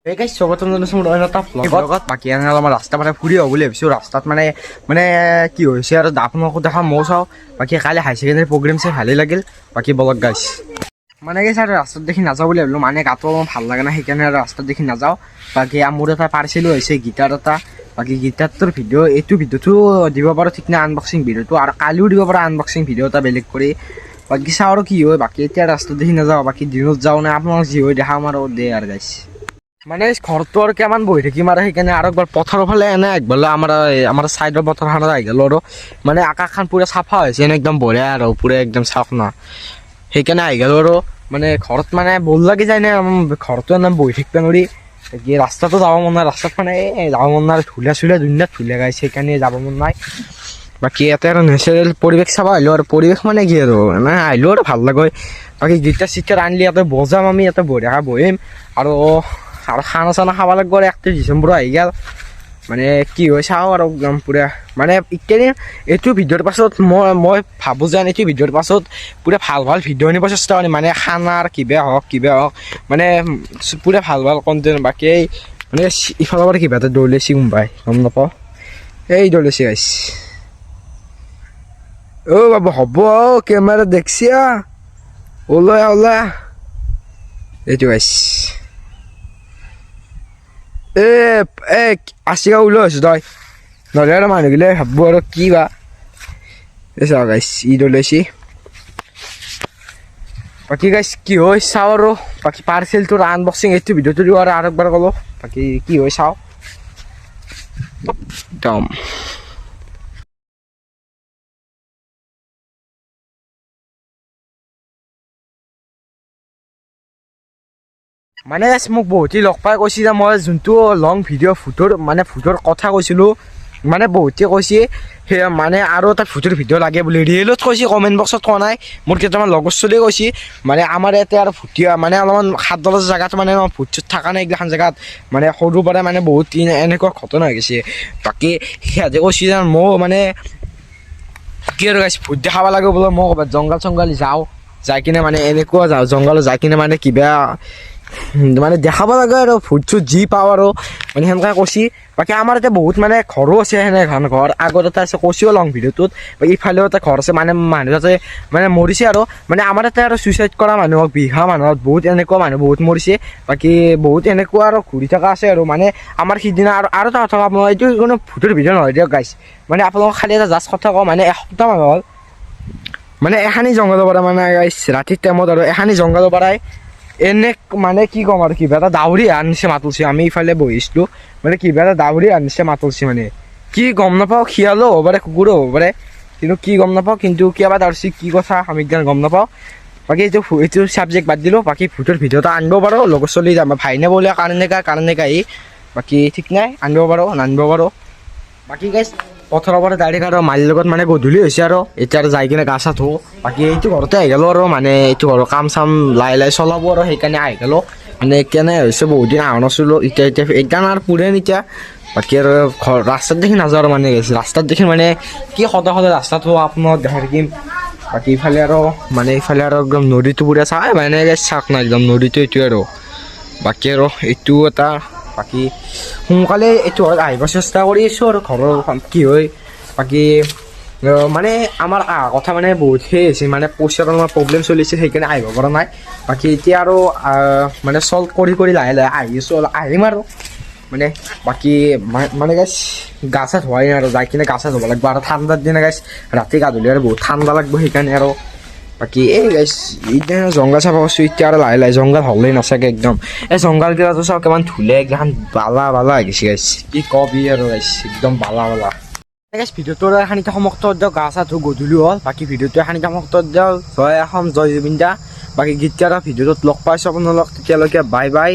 এই গাইছ স্বাগতম জনাইছোঁ মোৰ অন্য এটা ভ্লগত। বাকী এনে অলপমান ৰাস্তা মানে ফুৰি আহোঁ বুলি ভাবিছোঁ। ৰাস্তাত মানে কি হৈছে আৰু আপোনালোকক দেখা ময়ো চাওঁ। বাকী কালি হাই ছেকেণ্ডেৰী প্ৰগ্ৰেম চাই ভালেই লাগিল। বাকী বলক গাইছ মানে গাইছ আৰু ৰাস্তাত দেখি নাযাওঁ বুলি ভাবিলোঁ, মানে গাটো অলপমান ভাল লাগে না, সেইকাৰণে আৰু ৰাস্তাত দেখি নাযাওঁ। বাকী মোৰ এটা পাৰ্চেলো হৈছে গীটাৰ এটা। বাকী গীটাৰটোৰ ভিডিঅ' এইটো ভিডিঅ'টো দিব পাৰোঁ ঠিক নাই, আনবক্সিং ভিডিঅ'টো, আৰু কালিও দিব পাৰোঁ আনবক্সিং ভিডিঅ' এটা বেলেগ কৰি। বাকী চাওঁ আৰু কি হয়। বাকী এতিয়া ৰাস্তাত দেখি নাযাওঁ, বাকী দিনত যাওঁ নে আপোনালোক যি হয় দেখা আমাৰ দে আৰু গাইছ। মানে ঘৰটো আৰু কিমান বহি থাকিম আৰু সেইকাৰণে আৰু একবাৰ পথাৰৰ ফালে এনে একবাৰ আমাৰ চাইডৰ পথাৰখনত আহি গ'লোঁ আৰু মানে আকাশখন পুৰা চাফা হৈছে এনে একদম বঢ়িয়া আৰু পুৰা একদম চাফ না, সেইকাৰণে আহি গ'লোঁ আৰু মানে ঘৰত মানে বল লাগি যায় নে ঘৰটো এনে বহি থাকিব নোৱাৰি। কি ৰাস্তাটো যাব মন নাই, ৰাস্তাত মানে যাব মন নাই, ধূলা চুলা দুনিয়াত ধূলা গাইছে, সেইকাৰণে যাব মন নাই। বাকী ইয়াতে আৰু নেচাৰেল পৰিৱেশ চাব আহিলোঁ আৰু পৰিৱেশ মানে কি আৰু এনে আহিলোঁ আৰু ভাল লাগে। বাকী গীটাৰ চিটাৰ আনিলে ইয়াতে বজাম, আমি ইয়াতে বঢ়িয়াকৈ বহিম আৰু খানা চানা খাব লাগিব। আৰু 31 ডিচেম্বৰ আহি গ'ল, মানে কি হয় চাওঁ আৰু একদম পুৰা মানে ইত্যাদি। এইটো ভিডিঅ'ৰ পাছত মই ভাবোঁ যেন এইটো ভিডিঅ'ৰ পাছত পুৰা ভাল ভিডিঅ' আনিব চেষ্টা কৰিম, মানে খানাৰ কিবা হওক মানে পুৰা ভাল কণ্টেণ্ট। বাকী মানে ইফালৰ পৰা কিবা এটা দৌৰিলেছি কোনোবাই গম নাপাওঁ, এই দৌৰিলেছি গাইছ। অ' বাবু হ'ব কেমেৰা দেখছি ওলা এইটো গাইছ। আশীকা ওলাই আছোঁ তই নহ'লে আৰু মানুহগিলে ভাবব আৰু কি বা চাওঁ গাইছ ই দৌৰিছি। বাকী গাইছ কি হয় চাওঁ আৰু বাকী পাৰ্চেলটোৰ আনবক্সিং এইটো ভিডিঅ'টো দিওঁ আৰু একবাৰ ক'লোঁ। বাকী কি হয় চাওঁ একদম। মানে মোক বহুতেই লগ পাই কৈছে যে মই যোনটো লং ভিডিঅ' ভূতৰ কথা কৈছিলোঁ, মানে বহুতে কৈছে সেই মানে আৰু এটা ভূতৰ ভিডিঅ' লাগে বুলি ৰিয়েলত কৈছে, কমেণ্ট বক্সত কোৱা নাই। মোৰ কেইটামান লগৰ চলিয়ে কৈছে মানে আমাৰ ইয়াতে আৰু ভূতীয়া মানে অলপমান সাতডালৰ জেগাত মানে ভূত চুত থকা নাই এইগিলাখান জেগাত, মানে সৰুৰ পৰাই মানে বহুত এনেকুৱা ঘটনা হৈ গৈছে। বাকী সিহঁতে কৈছে যে মই মানে কি আৰু গাইছ ভূত দেখাব লাগে বোলে, মই ক'ৰবাত জংঘল চংঘল যাই কিনে মানে এনেকুৱা যাওঁ জংঘলত যাই কিনে মানে কিবা মানে দেখাব লাগে আৰু ভূত চুত যি পাওঁ আৰু মানে সেনেকৈ কৈছে। বাকী আমাৰ এতিয়া বহুত মানে ঘৰো আছে, সেনেখন ঘৰ আগত এটা আছে কৈছেও লং ভিডিঅ'টোত। বাকী ইফালেও এটা ঘৰ আছে, মানে মানুহ তাতে মানে মৰিছে আৰু মানে আমাৰ ইয়াতে আৰু চুইচাইড কৰা মানুহক বিঘা মানুহত বহুত এনেকুৱা মানুহ বহুত মৰিছে। বাকী বহুত এনেকুৱা আৰু ঘূৰি থকা আছে আৰু মানে আমাৰ সিদিনা আৰু এটা কথা আপোনাৰ এইটো কোনো ভূতৰ ভিডিঅ' নহয় দিয়ক গাইছ, মানে আপোনালোকক খালি এটা জাষ্ট কথা কওঁ। মানে এসপ্তাহ মান হ'ল মানে এখানি জংঘলৰ পৰা মানে গাইছ ৰাতিৰ টাইমত আৰু এখানি জংঘলৰ পৰাই এনে মানে কি ক'ম আৰু কিবা এটা দাউৰি আনিছে মাতলছি। আমি ইফালে বহিছিলোঁ মানে কিবা এটা দাউৰি আনিছে মাতলছি, মানে কি গম নাপাওঁ, শিয়ালো হ'ব পাৰে কুকুৰো হ'ব পাৰে, কিন্তু কি গম নাপাওঁ, কিন্তু কিবা দাউৰিছে কি কথা আমি গম নাপাওঁ। বাকী এইটো ছাবজেক্ট বাদ দিলোঁ। বাকী ভূতৰ ভিডিঅ' এটা আনিব পাৰোঁ লগৰ চলি যাম ভাইনে বোলে কাৰণে গাই বাকী ঠিক নাই আনিব পাৰোঁ নানিব পাৰোঁ। বাকী গাইছ পথাৰৰ পৰা ডাইৰেক্ট আৰু মালিৰ লগত মানে গধূলি হৈছে আৰু এতিয়া আৰু যাই কিনে গা চা ধুওঁ। বাকী এইটো ঘৰতে আহি গ'লোঁ আৰু মানে এইটো ঘৰৰ কাম চাম লাই চলাব আৰু সেইকাৰণে আহি গ'লোঁ। মানে কেনে হৈছে বহুত দিন অহা নাছিলোঁ, এতিয়া একদম আৰু পুৰেন এতিয়া। বাকী আৰু ৰাস্তাত দেখি নাযাওঁ আৰু মানে ৰাস্তাত দেখি মানে কি সদায় ৰাস্তাটো আপোনাক দেখাই থাকিম। বাকী ইফালে আৰু একদম নদীটো পুৰা চাই মানে চাওক না একদম নদীটো এইটোৱে আৰু বাকী আৰু এইটো এটা। বাকী সোনকালে এইটো ঘৰত আহিব চেষ্টা কৰি আছোঁ আৰু ঘৰৰ কি হয়। বাকী মানে আমাৰ কথা মানে বহুত সেই হৈছে, মানে পইচাৰ অলপমান প্ৰব্লেম চলিছে, সেইকাৰণে আহিব পৰা নাই। বাকী এতিয়া আৰু মানে চল্ভ কৰি লাহে আহি আছোঁ, আহিম আৰু মানে বাকী মানে গাইছ গা চা ধোৱাই নাই আৰু যাই কিনে গা চা ধুব লাগিব। আৰু ঠাণ্ডাৰ দিনা গাইছ ৰাতি গা ধুলে আৰু বহুত ঠাণ্ডা লাগিব, সেইকাৰণে আৰু বাকী এই গাইছ এতিয়া জংঘল চাফা কৰিছোঁ। এতিয়া আৰু লাহে জংঘল হ'লেই নাচাগে একদম এই জংঘলগিলাটো চাওক কিমান ধুলে এইগিলাখান বালা হৈ গৈছে গাইছ, কি কবি আৰু গাইছ একদম বালা। গাইছ ভিডিঅ'টো এখানিতে সমাপ্ত দিয়ক, গা চা ধুই গধূলি হ'ল। বাকী ভিডিঅ'টো এখানিতে সমাপ্ত দিয়ক। জয় অসম জয় জুবিন দা। বাকী গীতটা ভিডিঅ'টোত লগ পাইছোঁ আপোনালোক, তেতিয়ালৈকে বাই বাই।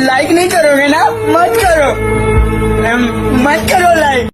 लाइक नहीं करोगे ना मत करो लाइक